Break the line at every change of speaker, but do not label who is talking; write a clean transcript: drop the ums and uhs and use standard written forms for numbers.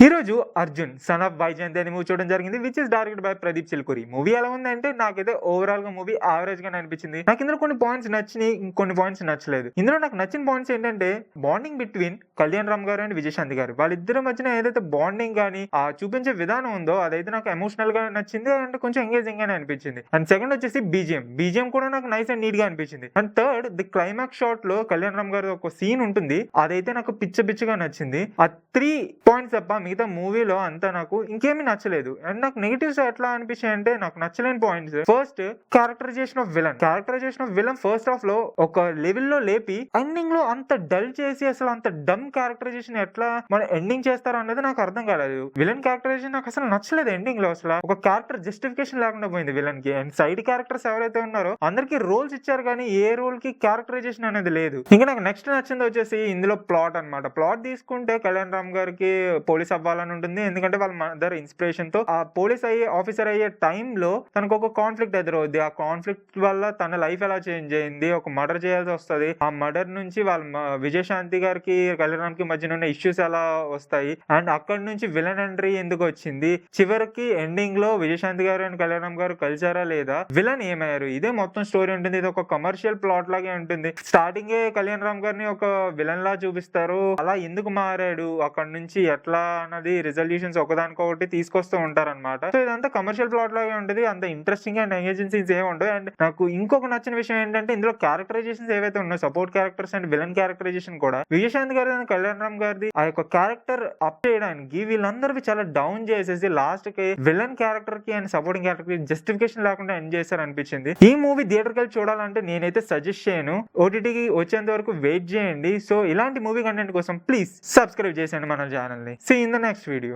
ఈ రోజు 'Arjun son of Vyjayanthi' అనే మూవీ చూడడం జరిగింది, which is directed by Pradeep Chilukuri. Movie ఎలా ఉందంటే నాకైతే ఓవరాల్ గా మూవీ యావరేజ్ గానే అనిపించింది. నాకు ఇందులో కొన్ని పాయింట్స్ నచ్చినాయి, ఇంకొన్ని పాయింట్స్ నచ్చలేదు. ఇందులో నాకు నచ్చిన పాయింట్స్ ఏంటంటే బాండింగ్ బిట్వీన్ కళ్యాణ్ రామ్ గారు అండ్ విజయశాంతి గారు, వాళ్ళిద్దరి మధ్యన ఏదైతే బాండింగ్ గానీ ఆ చూపించే విధానం ఉందో అదైతే నాకు ఎమోషనల్ గా నచ్చింది అండ్ కొంచెం ఎంగేజింగ్ గానే అనిపించింది. అండ్ సెకండ్ వచ్చేసి బీజిఎం కూడా నాకు నైస్ అండ్ నీట్ గా అనిపించింది. And third, the climax shot లో కళ్యాణ్ రామ్ గారు ఒక సీన్ ఉంటుంది, అదైతే నాకు పిచ్చగా నచ్చింది. ఆ 3 పాయింట్స్ తప్ప మిగతా మూవీలో అంతా నాకు ఇంకేమీ నచ్చలేదు. అండ్ నాకు నెగిటివ్స్ ఎట్లా అనిపించాయి అంటే, నాకు నచ్చలేని points first characterization of villain first half లో ఒక లెవెల్ లో లేపి ఎండింగ్ లో అంత డల్ చేసి అసలు అంత డమ్ క్యారెక్టరైజేషన్ ఎట్లా మన ఎండింగ్ చేస్తారో అన్నది నాకు అర్థం కాలేదు. విలన్ క్యారెక్టరైజేషన్ నాకు అసలు నచ్చలేదు. ఎండింగ్ లో అసలు ఒక క్యారెక్టర్ జస్టిఫికేషన్ లేకుండా పోయింది విలన్ కి. అండ్ సైడ్ క్యారెక్టర్స్ ఎవరైతే ఉన్నారో అందరికి రోల్స్ ఇచ్చారు కానీ ఏ రోల్ కి క్యారెక్టరైజేషన్ అనేది లేదు. ఇంకా నాకు నెక్స్ట్ నచ్చింది వచ్చేసి ఇందులో ప్లాట్ అన్నమాట. ప్లాట్ తీసుకుంటే కళ్యాణ్ రామ్ గారికి పోలీస్ అవ్వాలని ఉంటుంది, ఎందుకంటే వాళ్ళ మదర్ ఇన్స్పిరేషన్ తో ఆ పోలీస్ ఆఫీసర్ అయ్యే టైంలో తనకు ఒక కాన్ఫ్లిక్ట్ ఎదురవుద్ది. ఆ కాన్ఫ్లిక్ట్ వల్ల తన లైఫ్ ఎలా చేంజ్ అయింది, ఒక మర్డర్ చేయాల్సి వస్తుంది. ఆ మర్డర్ నుంచి వాళ్ళ విజయశాంతి గారికి కళ్యాణ్ రామ్ కి మధ్యన ఉన్న ఇష్యూస్ ఎలా వస్తాయి, అండ్ అక్కడ నుంచి విలన్ ఎంట్రీ ఎందుకు వచ్చింది, చివరికి ఎండింగ్ లో విజయశాంతి గారు అండ్ కళ్యాణ్ రామ్ గారు కలిసారా లేదా, విలన్ ఏమయ్యారు, ఇదే మొత్తం స్టోరీ ఉంటుంది. ఇది ఒక కమర్షియల్ ప్లాట్ లాగే ఉంటుంది. స్టార్టింగ్ కళ్యాణ్ రామ్ గారిని ఒక విలన్ లా చూపిస్తారు, అలా ఎందుకు మారాడు, అక్కడ నుంచి ఎట్లా అన్నది రిజల్యూషన్స్ ఒకదానికొకటి తీసుకొస్తూ ఉంటారన్నమాట. సో ఇదంతా కమర్షియల్ ప్లాట్ లాగే ఉంటుంది, అంత ఇంట్రెస్టింగ్ అండ్ ఎంగేజింగ్ సీన్స్ ఏమి ఉండవు. అండ్ నాకు ఇంకొక నచ్చిన విషయం ఏంటంటే ఇందులో క్యారెక్టరైజేషన్స్ ఏవైతే ఉన్నాయో, support characters and villain characterization కూడా విజయశాంతి గారి అండ్ కళ్యాణ్ రామ్ గారిది ఆ యొక్క క్యారెక్టర్ అప్ చేయడానికి వీళ్ళందరివి చాలా డౌన్ చేసేసి లాస్ట్ కి విలన్ క్యారెక్టర్ కి అండ్ సపోర్టింగ్ క్యారెక్టర్ కి జస్టిఫికేషన్ లేకుండా ఎండ్ చేశారు అనిపించింది. ఈ మూవీ థియేటర్ కి వెళ్ళి చూడాలంటే నేనైతే సజెస్ట్ చేయను. ఓటీటీకి వచ్చేంత వరకు వెయిట్ చేయండి. సో ఇలాంటి మూవీ కంటెంట్ కోసం ప్లీజ్ సబ్స్క్రైబ్ చేసేయండి మన ఛానల్ ని. See in the next video.